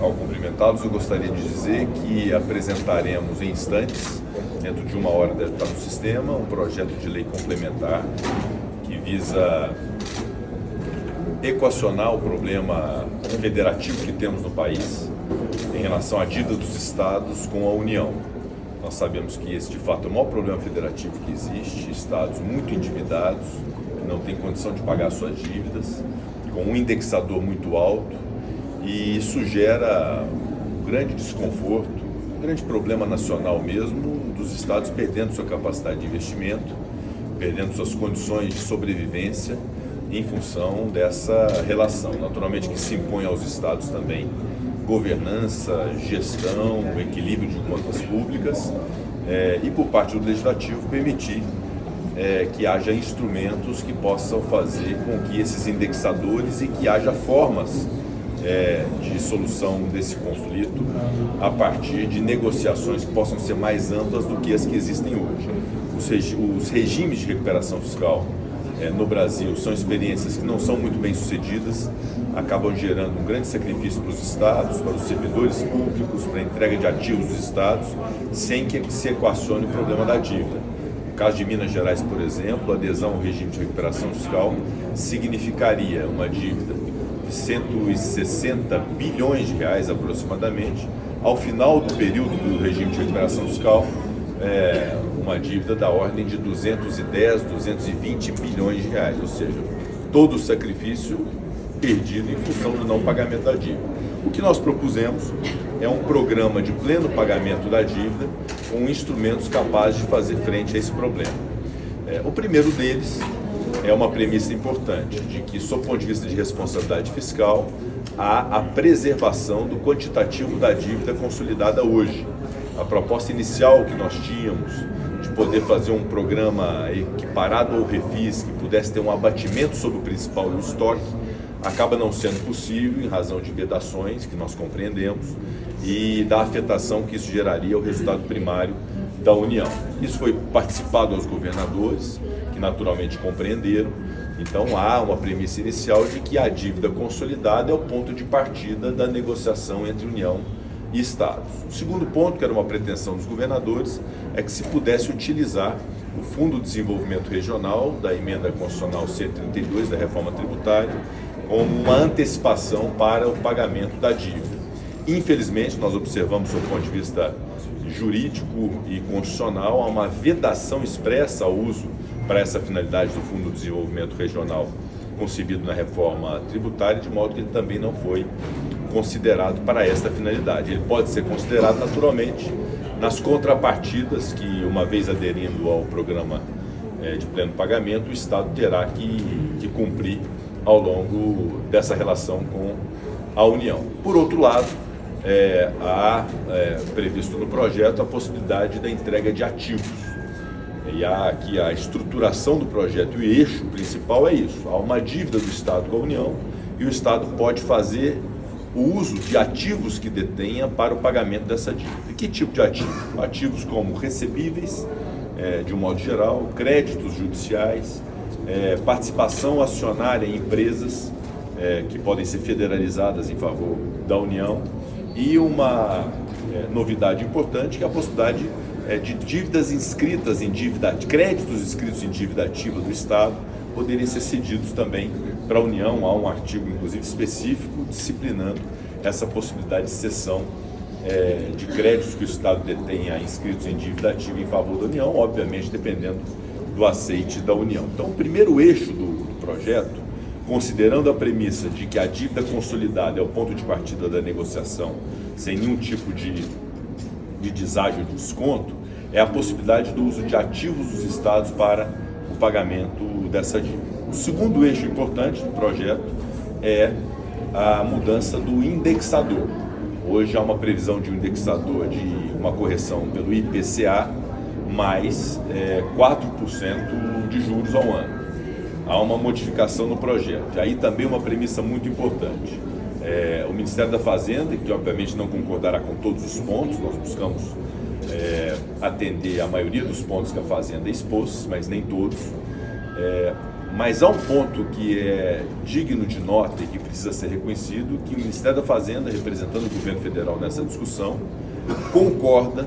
ao cumprimentá-los, eu gostaria de dizer que apresentaremos em instantes, dentro de 1 hora deve estar no sistema, um projeto de lei complementar que visa equacionar o problema federativo que temos no país em relação à dívida dos estados com a União. Nós sabemos que esse, de fato, é o maior problema federativo que existe, estados muito endividados, que não têm condição de pagar suas dívidas, com um indexador muito alto, e isso gera um grande desconforto, um grande problema nacional mesmo, dos estados perdendo sua capacidade de investimento, perdendo suas condições de sobrevivência em função dessa relação. Naturalmente que se impõe aos estados também governança, gestão, equilíbrio de contas públicas e por parte do Legislativo permitir que haja instrumentos que possam fazer com que esses indexadores e que haja formas de solução desse conflito a partir de negociações que possam ser mais amplas do que as que existem hoje. Os regimes de recuperação fiscal no Brasil são experiências que não são muito bem sucedidas, acabam gerando um grande sacrifício para os estados, para os servidores públicos, para a entrega de ativos dos estados, sem que se equacione o problema da dívida. No caso de Minas Gerais, por exemplo, a adesão ao regime de recuperação fiscal significaria uma dívida de 160 bilhões de reais aproximadamente, ao final do período do regime de recuperação fiscal, uma dívida da ordem de 210, 220 bilhões de reais, ou seja, todo o sacrifício perdido em função do não pagamento da dívida. O que nós propusemos é um programa de pleno pagamento da dívida com instrumentos capazes de fazer frente a esse problema. O primeiro deles é uma premissa importante, de que, sob o ponto de vista de responsabilidade fiscal, há a preservação do quantitativo da dívida consolidada hoje. A proposta inicial que nós tínhamos de poder fazer um programa equiparado ao refis, que pudesse ter um abatimento sobre o principal e o estoque, acaba não sendo possível em razão de vedações que nós compreendemos e da afetação que isso geraria ao resultado primário da União. Isso foi participado aos governadores, que naturalmente compreenderam. Então há uma premissa inicial de que a dívida consolidada é o ponto de partida da negociação entre União e Estados. O segundo ponto, que era uma pretensão dos governadores, é que se pudesse utilizar o Fundo de Desenvolvimento Regional da Emenda Constitucional 132 da Reforma Tributária como uma antecipação para o pagamento da dívida. Infelizmente, nós observamos, do ponto de vista jurídico e constitucional, há uma vedação expressa ao uso para essa finalidade do Fundo de Desenvolvimento Regional concebido na reforma tributária, de modo que ele também não foi considerado para esta finalidade. Ele pode ser considerado naturalmente nas contrapartidas que, uma vez aderindo ao programa de pleno pagamento, o Estado terá que cumprir ao longo dessa relação com a União. Por outro lado, há previsto no projeto a possibilidade da entrega de ativos. E há aqui a estruturação do projeto, e o eixo principal é isso. Há uma dívida do Estado com a União e o Estado pode fazer o uso de ativos que detenha para o pagamento dessa dívida. E que tipo de ativo? Ativos como recebíveis, de um modo geral, créditos judiciais, participação acionária em empresas que podem ser federalizadas em favor da União, e uma novidade importante, que é a possibilidade de dívidas inscritas em dívida, créditos inscritos em dívida ativa do Estado, poderem ser cedidos também para a União. Há um artigo, inclusive, específico disciplinando essa possibilidade de cessão de créditos que o Estado detenha inscritos em dívida ativa em favor da União, obviamente dependendo do aceite da União. Então, o primeiro eixo do projeto, considerando a premissa de que a dívida consolidada é o ponto de partida da negociação, sem nenhum tipo de deságio de desconto, é a possibilidade do uso de ativos dos estados para o pagamento dessa dívida. O segundo eixo importante do projeto é a mudança do indexador. Hoje há uma previsão de um indexador de uma correção pelo IPCA mais 4% de juros ao ano. Há uma modificação no projeto. E aí também uma premissa muito importante. O Ministério da Fazenda, que obviamente não concordará com todos os pontos, nós buscamos atender a maioria dos pontos que a Fazenda expôs, mas nem todos, Mas há um ponto que é digno de nota e que precisa ser reconhecido, que o Ministério da Fazenda, representando o governo federal nessa discussão, concorda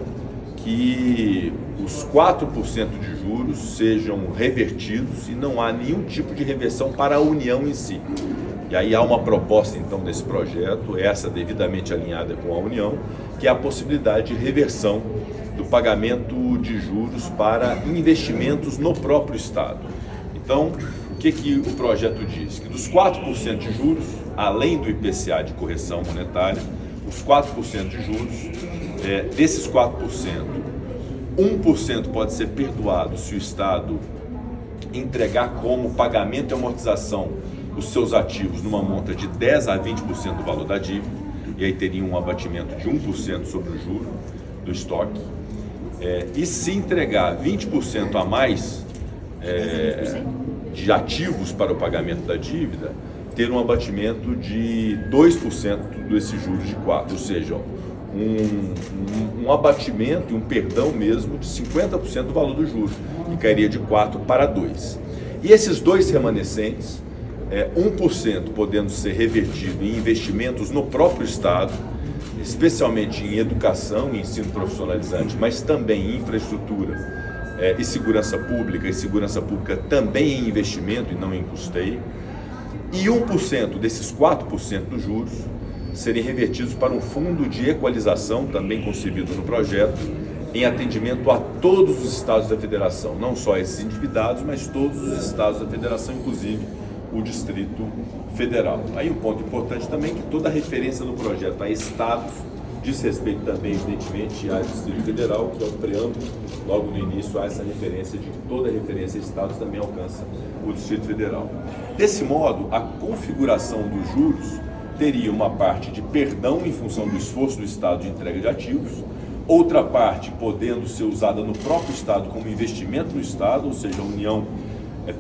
que os 4% de juros sejam revertidos e não há nenhum tipo de reversão para a União em si. E aí há uma proposta, então, desse projeto, essa devidamente alinhada com a União, que é a possibilidade de reversão do pagamento de juros para investimentos no próprio Estado. Então, o que o projeto diz? Que dos 4% de juros, além do IPCA de correção monetária, os 4% de juros, desses 4%, 1% pode ser perdoado se o Estado entregar como pagamento e amortização os seus ativos numa monta de 10% a 20% do valor da dívida, e aí teria um abatimento de 1% sobre o juro do estoque. E se entregar 20% a mais de ativos para o pagamento da dívida, ter um abatimento de 2% desses juros de 4%, ou seja, um abatimento e um perdão mesmo de 50% do valor do juro, e cairia de 4% para 2%. E esses dois remanescentes, 1% podendo ser revertido em investimentos no próprio Estado, especialmente em educação e ensino profissionalizante, mas também em infraestrutura e segurança pública também em investimento e não em custeio, e 1% desses 4% dos juros serem revertidos para um fundo de equalização, também concebido no projeto, em atendimento a todos os estados da federação, não só esses endividados, mas todos os estados da federação, inclusive o Distrito Federal. Aí um ponto importante também, que toda referência no projeto a estados diz respeito também, evidentemente, ao Distrito Federal, que é o preâmbulo, logo no início há essa referência de que toda referência a estados também alcança o Distrito Federal. Desse modo, a configuração dos juros teria uma parte de perdão em função do esforço do Estado de entrega de ativos, outra parte podendo ser usada no próprio Estado como investimento no Estado, ou seja, a União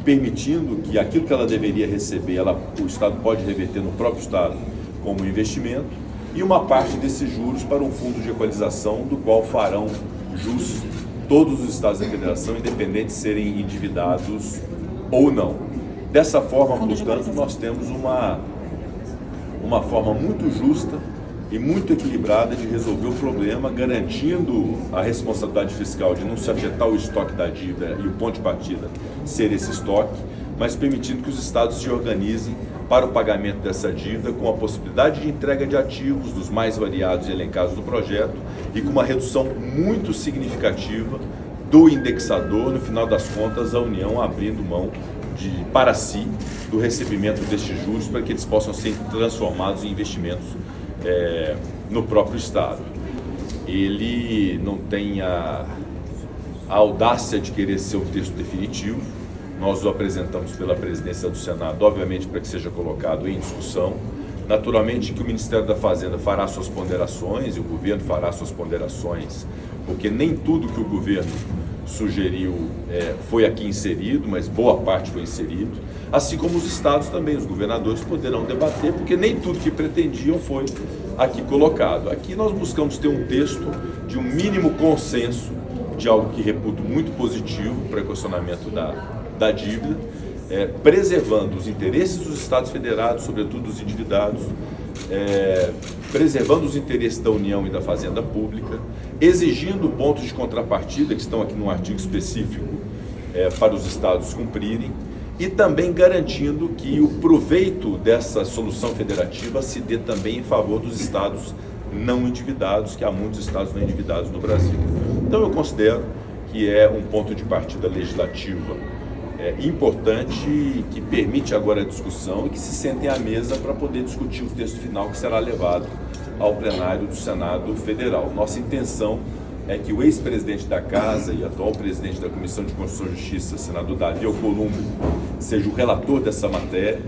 permitindo que aquilo que ela deveria receber, o Estado pode reverter no próprio Estado como investimento, e uma parte desses juros para um fundo de equalização, do qual farão jus todos os estados da federação, independente de serem endividados ou não. Dessa forma, portanto, nós temos uma forma muito justa e muito equilibrada de resolver o problema, garantindo a responsabilidade fiscal de não se afetar o estoque da dívida e o ponto de partida ser esse estoque, mas permitindo que os estados se organizem para o pagamento dessa dívida, com a possibilidade de entrega de ativos dos mais variados e elencados do projeto, e com uma redução muito significativa do indexador, no final das contas a União abrindo mão para si do recebimento destes juros, para que eles possam ser transformados em investimentos no próprio Estado. Ele não tem a audácia de querer ser o texto definitivo. Nós o apresentamos pela presidência do Senado, obviamente para que seja colocado em discussão. Naturalmente que o Ministério da Fazenda fará suas ponderações e o governo fará suas ponderações, porque nem tudo que o governo sugeriu foi aqui inserido, mas boa parte foi inserido, assim como os estados também, os governadores poderão debater, porque nem tudo que pretendiam foi aqui colocado. Aqui nós buscamos ter um texto de um mínimo consenso, de algo que reputo muito positivo para o equacionamento da dívida, preservando os interesses dos estados federados, sobretudo os endividados, preservando os interesses da União e da Fazenda Pública, exigindo pontos de contrapartida, que estão aqui num artigo específico, para os estados cumprirem, e também garantindo que o proveito dessa solução federativa se dê também em favor dos estados não endividados, que há muitos estados não endividados no Brasil. Então eu considero que é um ponto de partida legislativa importante, que permite agora a discussão e que se sentem à mesa para poder discutir o texto final que será levado ao plenário do Senado Federal. Nossa intenção é que o ex-presidente da Casa e atual presidente da Comissão de Constituição e Justiça, senador Davi Alcolumbre, seja o relator dessa matéria.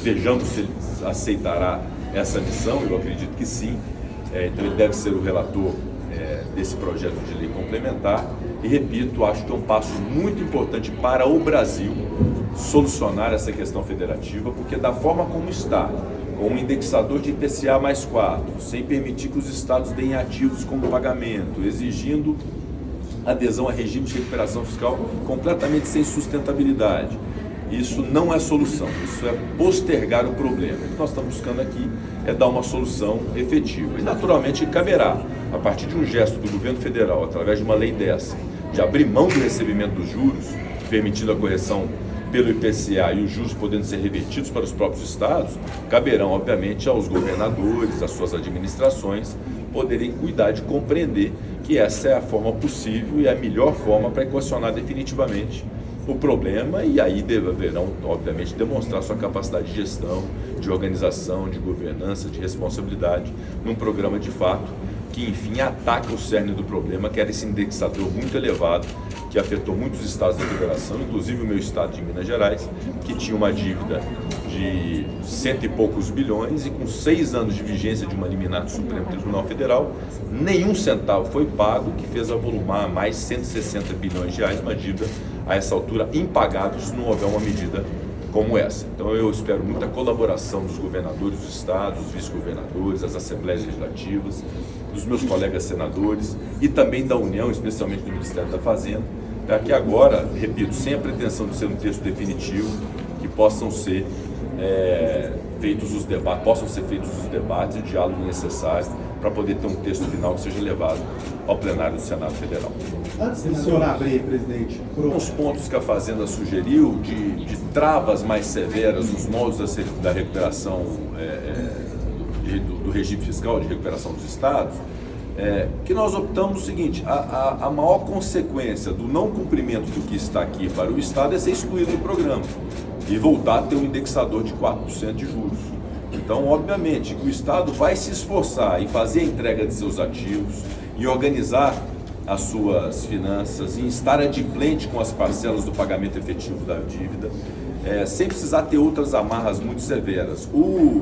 Vejamos se ele aceitará essa missão, eu acredito que sim. Então ele deve ser o relator desse projeto de lei complementar. E repito, acho que é um passo muito importante para o Brasil solucionar essa questão federativa, porque da forma como está, com um indexador de IPCA mais 4, sem permitir que os estados deem ativos como pagamento, exigindo adesão a regime de recuperação fiscal completamente sem sustentabilidade, Isso não é solução, isso é postergar o problema. O que nós estamos buscando aqui é dar uma solução efetiva. E naturalmente caberá, a partir de um gesto do governo federal, através de uma lei dessa, de abrir mão do recebimento dos juros, permitindo a correção pelo IPCA e os juros podendo ser revertidos para os próprios estados, caberão, obviamente, aos governadores, às suas administrações, poderem cuidar de compreender que essa é a forma possível e a melhor forma para equacionar definitivamente o problema, e aí deverão, obviamente, demonstrar sua capacidade de gestão, de organização, de governança, de responsabilidade, num programa de fato que, enfim, ataca o cerne do problema, que era esse indexador muito elevado, que afetou muitos estados da federação, inclusive o meu estado de Minas Gerais, que tinha uma dívida de 100 e poucos bilhões e com 6 anos de vigência de uma liminar do Supremo Tribunal Federal, nenhum centavo foi pago, que fez avolumar mais 160 bilhões de reais, uma dívida a essa altura impagável se não houver uma medida como essa. Então eu espero muita colaboração dos governadores dos estados, dos vice-governadores, das assembleias legislativas, dos meus colegas senadores e também da União, especialmente do Ministério da Fazenda, para que agora, repito, sem a pretensão de ser um texto definitivo, que possam ser feitos os debates e o diálogo necessário para poder ter um texto final que seja levado ao plenário do Senado Federal. Antes do senhor abrir, presidente, os pontos que a Fazenda sugeriu de travas mais severas nos moldes da recuperação do regime fiscal de recuperação dos estados, que nós optamos o seguinte: a maior consequência do não cumprimento do que está aqui para o estado é ser excluído do programa e voltar a ter um indexador de 4% de juros. Então, obviamente, que o estado vai se esforçar em fazer a entrega de seus ativos e organizar as suas finanças, em estar adimplente com as parcelas do pagamento efetivo da dívida, sem precisar ter outras amarras muito severas.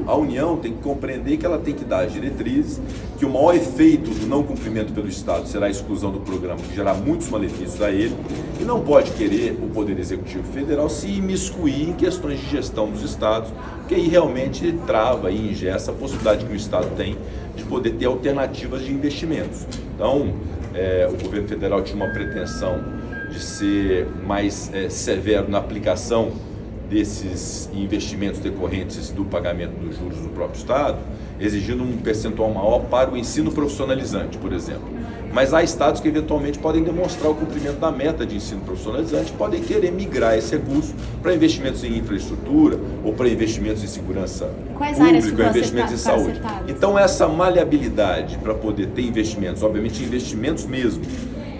A União tem que compreender que ela tem que dar as diretrizes, que o maior efeito do não cumprimento pelo Estado será a exclusão do programa, que gerará muitos malefícios a ele, e não pode querer o Poder Executivo Federal se imiscuir em questões de gestão dos Estados, porque aí realmente trava e engessa a possibilidade que o Estado tem de poder ter alternativas de investimentos. Então, o governo federal tinha uma pretensão de ser mais severo na aplicação desses investimentos decorrentes do pagamento dos juros do próprio Estado, exigindo um percentual maior para o ensino profissionalizante, por exemplo. Mas há estados que eventualmente podem demonstrar o cumprimento da meta de ensino profissionalizante, podem querer migrar esse recurso para investimentos em infraestrutura ou para investimentos em segurança pública, investimentos em saúde. Então essa maleabilidade para poder ter investimentos, obviamente investimentos mesmo,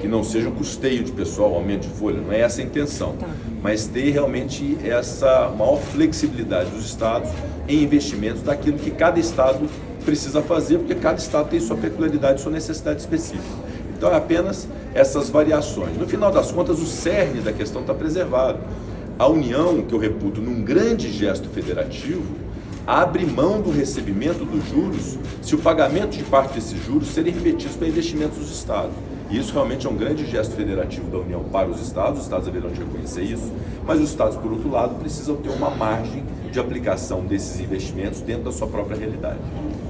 que não seja um custeio de pessoal, aumento de folha, não é essa a intenção, mas ter realmente essa maior flexibilidade dos estados em investimentos daquilo que cada estado precisa fazer, porque cada estado tem sua peculiaridade, sua necessidade específica. Então é apenas essas variações. No final das contas, o cerne da questão está preservado. A União, que eu reputo num grande gesto federativo, abre mão do recebimento dos juros se o pagamento de parte desses juros serem remetidos para investimentos dos estados. E isso realmente é um grande gesto federativo da União para os estados deverão reconhecer isso, mas os estados, por outro lado, precisam ter uma margem de aplicação desses investimentos dentro da sua própria realidade.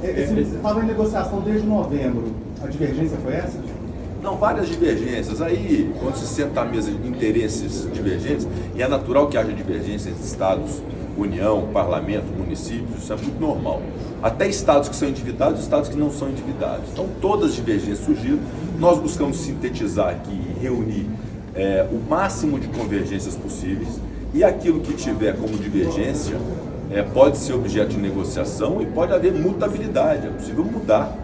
Estava em negociação desde novembro, a divergência foi essa? Não, várias divergências. Aí, quando se senta à mesa de interesses divergentes, e é natural que haja divergência entre estados, União, parlamento, municípios, isso é muito normal. Até estados que são endividados e estados que não são endividados. Então, todas as divergências surgiram. Nós buscamos sintetizar aqui e reunir o máximo de convergências possíveis, e aquilo que tiver como divergência pode ser objeto de negociação e pode haver mutabilidade. É possível mudar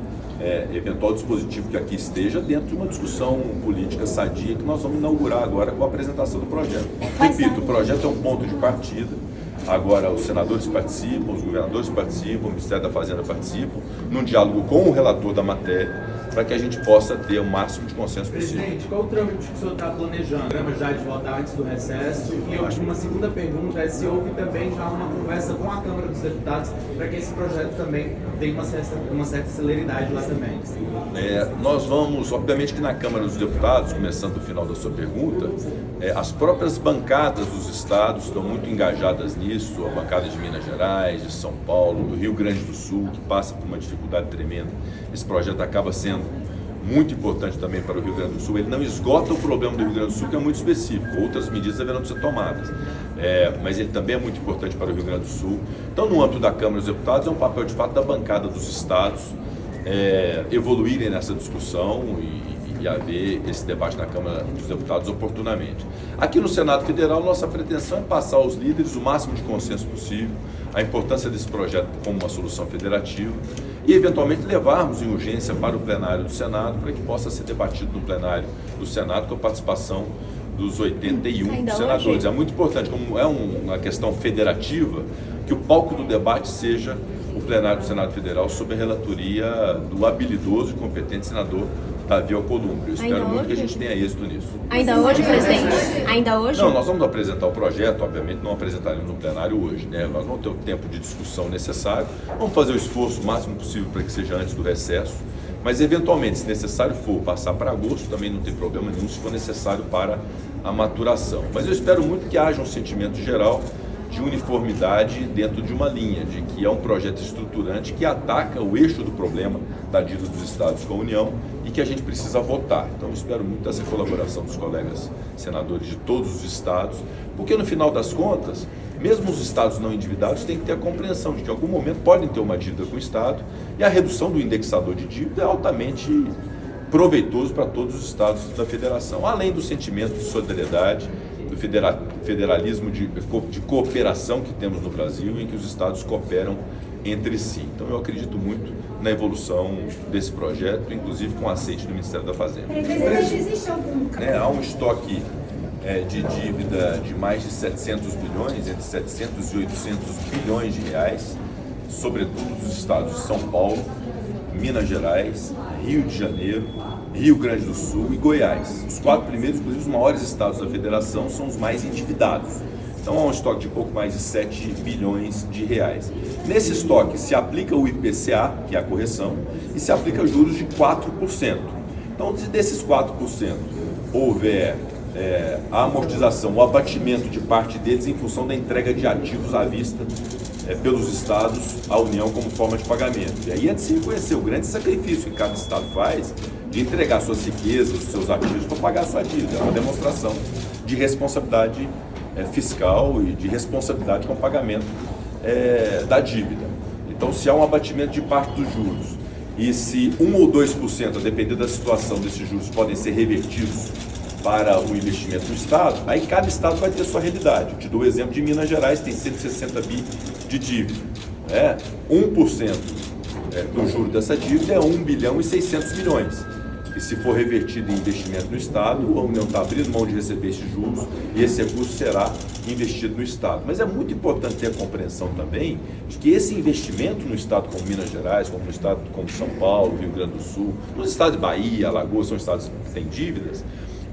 eventual dispositivo que aqui esteja dentro de uma discussão política sadia que nós vamos inaugurar agora com a apresentação do projeto. Repito, o projeto é um ponto de partida. Agora os senadores participam, os governadores participam, o Ministério da Fazenda participa, num diálogo com o relator da matéria, para que a gente possa ter o máximo de consenso possível. Presidente, qual o trâmite que o senhor está planejando? Programa já de votar antes do recesso? E uma segunda pergunta é se houve também já uma conversa com a Câmara dos Deputados para que esse projeto também tenha uma certa celeridade lá também. Nós vamos, obviamente que na Câmara dos Deputados, começando do final da sua pergunta, as próprias bancadas dos estados estão muito engajadas nisso, a bancada de Minas Gerais, de São Paulo, do Rio Grande do Sul, que passa por uma dificuldade tremenda. Esse projeto acaba sendo muito importante também para o Rio Grande do Sul. Ele não esgota o problema do Rio Grande do Sul, que é muito específico. Outras medidas deverão ser tomadas. Mas ele também é muito importante para o Rio Grande do Sul. Então, no âmbito da Câmara dos Deputados, é um papel de fato da bancada dos estados evoluírem nessa discussão e haver esse debate na Câmara dos Deputados oportunamente. Aqui no Senado Federal, nossa pretensão é passar aos líderes o máximo de consenso possível, a importância desse projeto como uma solução federativa e, eventualmente, levarmos em urgência para o plenário do Senado para que possa ser debatido no plenário do Senado com a participação dos 81 Ainda senadores. hoje? É muito importante, como é uma questão federativa, que o palco do debate seja o plenário do Senado Federal sob a relatoria do habilidoso e competente senador Davi Alcolumbre. Eu espero Ainda muito que a hoje? gente tenha êxito nisso. Ainda hoje, presidente? Ainda hoje? Não, nós vamos apresentar o projeto, obviamente não apresentaremos no plenário hoje, né? Nós vamos ter o tempo de discussão necessário, vamos fazer o esforço o máximo possível para que seja antes do recesso, mas eventualmente, se necessário for passar para agosto, também não tem problema nenhum se for necessário para a maturação. Mas eu espero muito que haja um sentimento geral de uniformidade dentro de uma linha, de que é um projeto estruturante que ataca o eixo do problema da dívida dos estados com a União e que a gente precisa votar. Então eu espero muito essa colaboração dos colegas senadores de todos os estados, porque no final das contas, mesmo os estados não endividados têm que ter a compreensão de que em algum momento podem ter uma dívida com o estado e a redução do indexador de dívida é altamente proveitoso para todos os estados da federação, além do sentimento de solidariedade, do federalismo de cooperação que temos no Brasil, em que os estados cooperam entre si. Então eu acredito muito na evolução desse projeto, inclusive com o aceite do Ministério da Fazenda. Presidente, existe algum... Há um estoque de dívida de mais de 700 bilhões, entre 700 e 800 bilhões de reais, sobretudo dos estados de São Paulo, Minas Gerais, Rio de Janeiro, Rio Grande do Sul e Goiás. Os 4 primeiros, inclusive os maiores estados da federação, são os mais endividados. Então há um estoque de pouco mais de 7 bilhões de reais. Nesse estoque se aplica o IPCA, que é a correção, e se aplica juros de 4%. Então, se desses 4% houver a amortização, o abatimento de parte deles em função da entrega de ativos à vista pelos estados à União como forma de pagamento. E aí é de se reconhecer o grande sacrifício que cada estado faz de entregar suas riquezas, os seus ativos para pagar a sua dívida. É uma demonstração de responsabilidade fiscal e de responsabilidade com o pagamento da dívida. Então, se há um abatimento de parte dos juros e se 1 ou 2%, a depender da situação desses juros, podem ser revertidos para o investimento do Estado, aí cada Estado vai ter sua realidade. Eu te dou o exemplo de Minas Gerais, tem 160 bi de dívida. 1% do juro dessa dívida é 1 bilhão e 600 milhões. E se for revertido em investimento no Estado, a União está abrindo mão de receber esses juros e esse recurso será investido no Estado. Mas é muito importante ter a compreensão também de que esse investimento no Estado como Minas Gerais, como no Estado como São Paulo, Rio Grande do Sul, nos estados de Bahia, Alagoas, são estados que têm dívidas,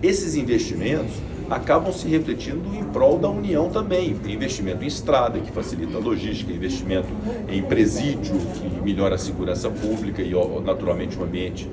esses investimentos acabam se refletindo em prol da União também. Tem investimento em estrada, que facilita a logística, investimento em presídio, que melhora a segurança pública e, naturalmente, o ambiente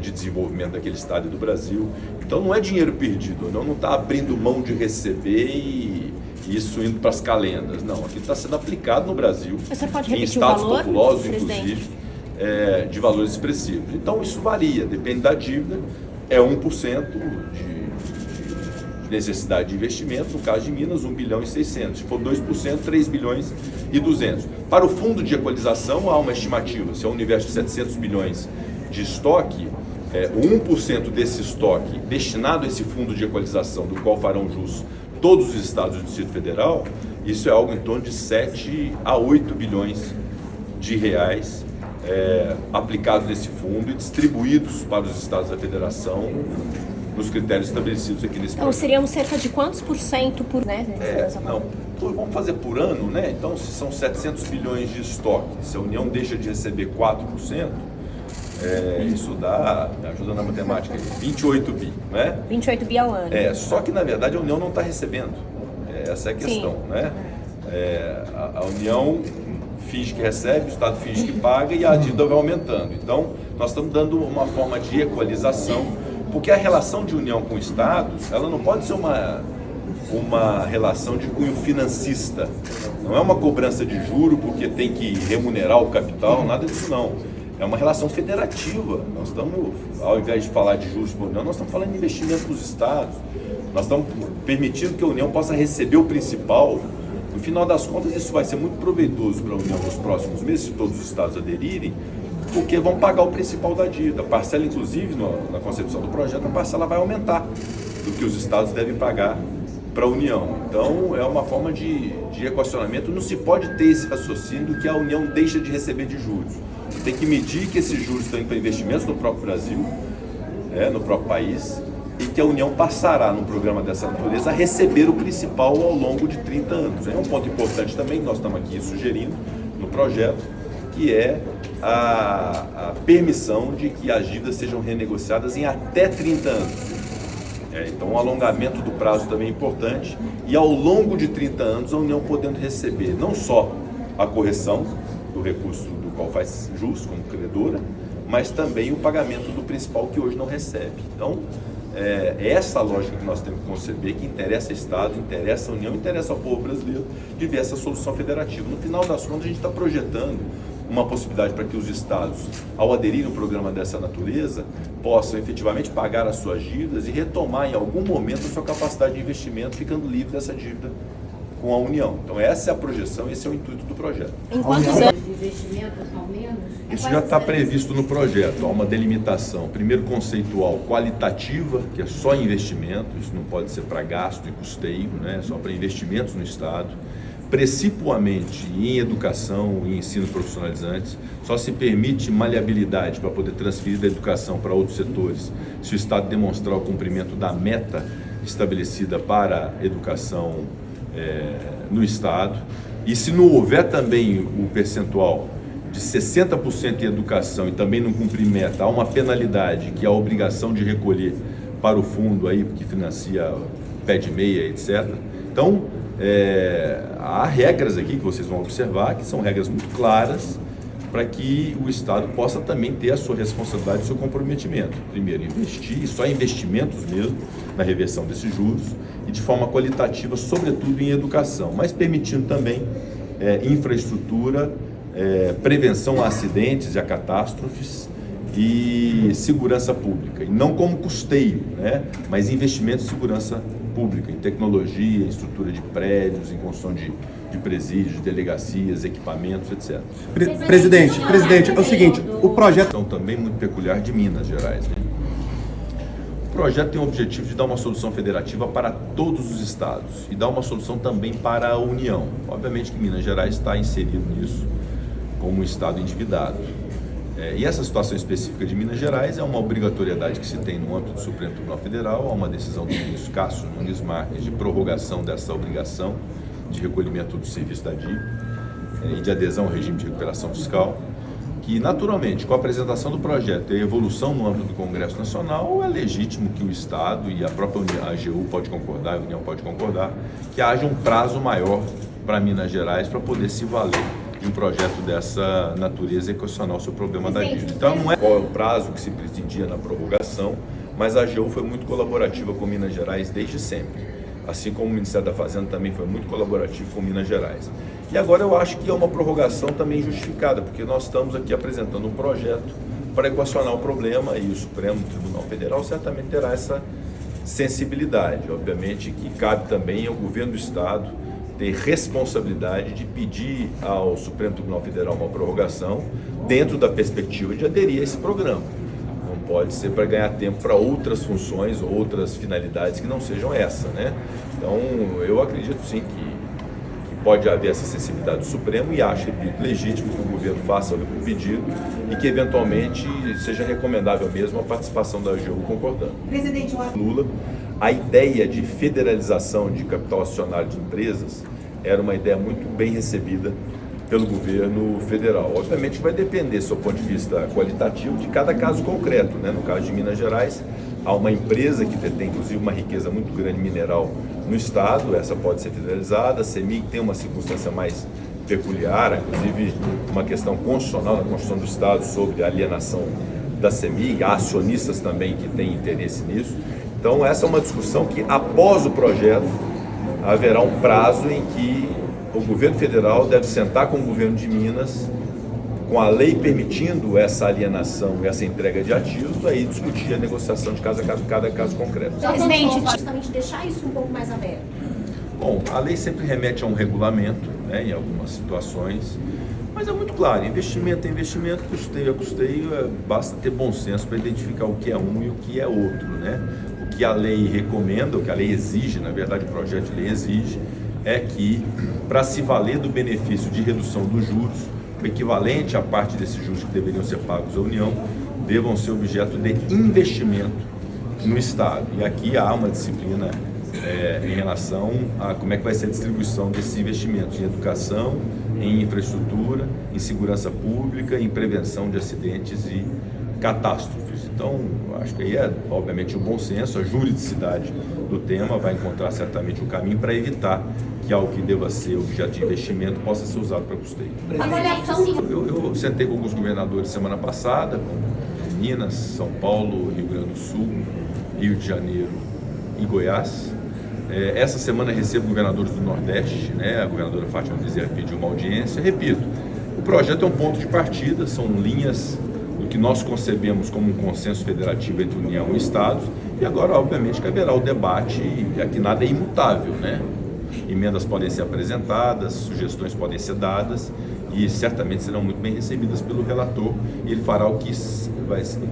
de desenvolvimento daquele estado e do Brasil. Então não é dinheiro perdido, não está abrindo mão de receber e isso indo para as calendas. Não, aquilo está sendo aplicado no Brasil, Você pode em repetir estados o valor, populosos, presidente? inclusive, de valores expressivos. Então isso varia, depende da dívida, é 1% de necessidade de investimento, no caso de Minas, 1 bilhão e 600. Se for 2%, 3 bilhões e 200. Para o fundo de equalização, há uma estimativa, se é um universo de 700 bilhões de estoque, 1% desse estoque destinado a esse fundo de equalização, do qual farão jus todos os estados do Distrito Federal, isso é algo em torno de 7 a 8 bilhões de reais aplicados nesse fundo e distribuídos para os estados da federação nos critérios estabelecidos aqui nesse Então, projeto. seríamos cerca de quantos por cento por, né? Vamos fazer por ano, né? Então, se são 700 bilhões de estoque, se a União deixa de receber 4%, isso dá, me ajuda na matemática, 28 bi, né? 28 bi ao ano. Só que, na verdade, a União não está recebendo. Essa é a questão, né? A União finge que recebe, o Estado finge que paga e a dívida vai aumentando. Então, nós estamos dando uma forma de equalização, porque a relação de União com Estados, ela não pode ser uma relação de cunho financista. Não é uma cobrança de juro porque tem que remunerar o capital, nada disso não. É uma relação federativa. Nós estamos, ao invés de falar de juros por União, nós estamos falando de investimento dos estados. Nós estamos permitindo que a União possa receber o principal. No final das contas, isso vai ser muito proveitoso para a União nos próximos meses, se todos os estados aderirem, porque vão pagar o principal da dívida. A parcela, inclusive, na concepção do projeto, a parcela vai aumentar do que os estados devem pagar para a União. Então, é uma forma de equacionamento. Não se pode ter esse raciocínio que a União deixa de receber de juros. Tem que medir que esses juros estão indo para investimentos no próprio Brasil, no próprio país, e que a União passará, num programa dessa natureza, a receber o principal ao longo de 30 anos. É um ponto importante também que nós estamos aqui sugerindo no projeto, que é a permissão de que as dívidas sejam renegociadas em até 30 anos. Então, o alongamento do prazo também é importante, e ao longo de 30 anos a União podendo receber não só a correção do recurso do qual faz jus como credora, mas também o pagamento do principal que hoje não recebe. Então, é essa lógica que nós temos que conceber, que interessa ao Estado, interessa à União, interessa ao povo brasileiro, de ver essa solução federativa. No final das contas, a gente está projetando uma possibilidade para que os estados, ao aderir a um programa dessa natureza, possam efetivamente pagar as suas dívidas e retomar em algum momento a sua capacidade de investimento, ficando livre dessa dívida com a União. Então essa é a projeção, esse é o intuito do projeto. Em quantos anos? De investimento, ao menos? Isso já está previsto no projeto. Há uma delimitação, primeiro conceitual, qualitativa, que é só investimento, isso não pode ser para gasto e custeio, só para investimentos no Estado. Precipuamente em educação e ensino profissionalizantes, só se permite maleabilidade para poder transferir da educação para outros setores se o Estado demonstrar o cumprimento da meta estabelecida para a educação no Estado. E se não houver também o percentual de 60% em educação e também não cumprir meta, há uma penalidade, que é a obrigação de recolher para o fundo aí, que financia pé de meia, etc. Então, há regras aqui que vocês vão observar, que são regras muito claras, para que o Estado possa também ter a sua responsabilidade e seu comprometimento. Primeiro, investir, só investimentos mesmo, na reversão desses juros, e de forma qualitativa, sobretudo em educação, mas permitindo também infraestrutura, prevenção a acidentes e a catástrofes e segurança pública. E não como custeio, mas investimento em segurança pública, em tecnologia, em estrutura de prédios, em construção de presídios, de delegacias, equipamentos, etc. Presidente, é o seguinte, o projeto... Então, também muito peculiar de Minas Gerais. O projeto tem o objetivo de dar uma solução federativa para todos os estados e dar uma solução também para a União. Obviamente que Minas Gerais está inserido nisso como um estado endividado. E essa situação específica de Minas Gerais é uma obrigatoriedade que se tem no âmbito do Supremo Tribunal Federal, há uma decisão do ministro Cássio Nunes Marques de prorrogação dessa obrigação de recolhimento do serviço da dívida e de adesão ao regime de recuperação fiscal, que naturalmente, com a apresentação do projeto e a evolução no âmbito do Congresso Nacional, é legítimo que o Estado e a própria União, a AGU pode concordar, a União pode concordar, que haja um prazo maior para Minas Gerais para poder se valer de um projeto dessa natureza e equacionar o seu problema da dívida. Então, não é qual é o prazo que se pretendia na prorrogação, mas a AGU foi muito colaborativa com Minas Gerais desde sempre. Assim como o Ministério da Fazenda também foi muito colaborativo com Minas Gerais. E agora eu acho que é uma prorrogação também justificada, porque nós estamos aqui apresentando um projeto para equacionar o problema e o Supremo Tribunal Federal certamente terá essa sensibilidade. Obviamente que cabe também ao governo do Estado ter responsabilidade de pedir ao Supremo Tribunal Federal uma prorrogação dentro da perspectiva de aderir a esse programa. Não pode ser para ganhar tempo para outras funções, outras finalidades que não sejam essa, Então, eu acredito sim que pode haver essa sensibilidade do Supremo e acho, repito, legítimo que o governo faça o pedido e que eventualmente seja recomendável mesmo a participação da AGU concordando. Presidente, Lula, a ideia de federalização de capital acionário de empresas era uma ideia muito bem recebida pelo governo federal. Obviamente vai depender, do ponto de vista qualitativo, de cada caso concreto. No caso de Minas Gerais, há uma empresa que detém, inclusive, uma riqueza muito grande mineral no estado, essa pode ser federalizada. A CEMIG tem uma circunstância mais peculiar, inclusive uma questão constitucional na Constituição do Estado sobre a alienação da CEMIG, há acionistas também que têm interesse nisso. Então, essa é uma discussão que, após o projeto, haverá um prazo em que o governo federal deve sentar com o governo de Minas, com a lei permitindo essa alienação e essa entrega de ativos, aí discutir a negociação de caso a caso, cada caso concreto. Presidente, justamente deixar isso um pouco mais aberto. Bom, a lei sempre remete a um regulamento, né, em algumas situações, mas é muito claro, investimento é investimento, custeio é custeio, basta ter bom senso para identificar o que é um e o que é outro, né? O que a lei recomenda, o que a lei exige, na verdade o projeto de lei exige, é que para se valer do benefício de redução dos juros, o equivalente à parte desses juros que deveriam ser pagos à União, devam ser objeto de investimento no Estado. E aqui há uma disciplina em relação a como é que vai ser a distribuição desses investimentos em educação, em infraestrutura, em segurança pública, em prevenção de acidentes e catástrofes. Então, acho que aí é, obviamente, o bom senso, a juridicidade do tema vai encontrar certamente um caminho para evitar que algo que deva ser objeto de investimento possa ser usado para custeio. Eu sentei com alguns governadores semana passada, com Minas, São Paulo, Rio Grande do Sul, Rio de Janeiro e Goiás. Essa semana recebo governadores do Nordeste, né? A governadora Fátima Bezerra pediu uma audiência. Repito, o projeto é um ponto de partida, são linhas do que nós concebemos como um consenso federativo entre União e Estados, e agora, obviamente, que haverá o debate, e aqui nada é imutável, né? Emendas podem ser apresentadas, sugestões podem ser dadas, e certamente serão muito bem recebidas pelo relator, e ele fará o que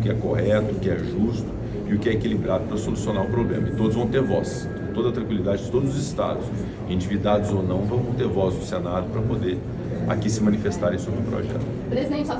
é correto, o que é justo e o que é equilibrado para solucionar o problema. E todos vão ter voz, com toda a tranquilidade de todos os estados, endividados ou não, vão ter voz no Senado para poder aqui se manifestarem sobre o projeto. Presidente, só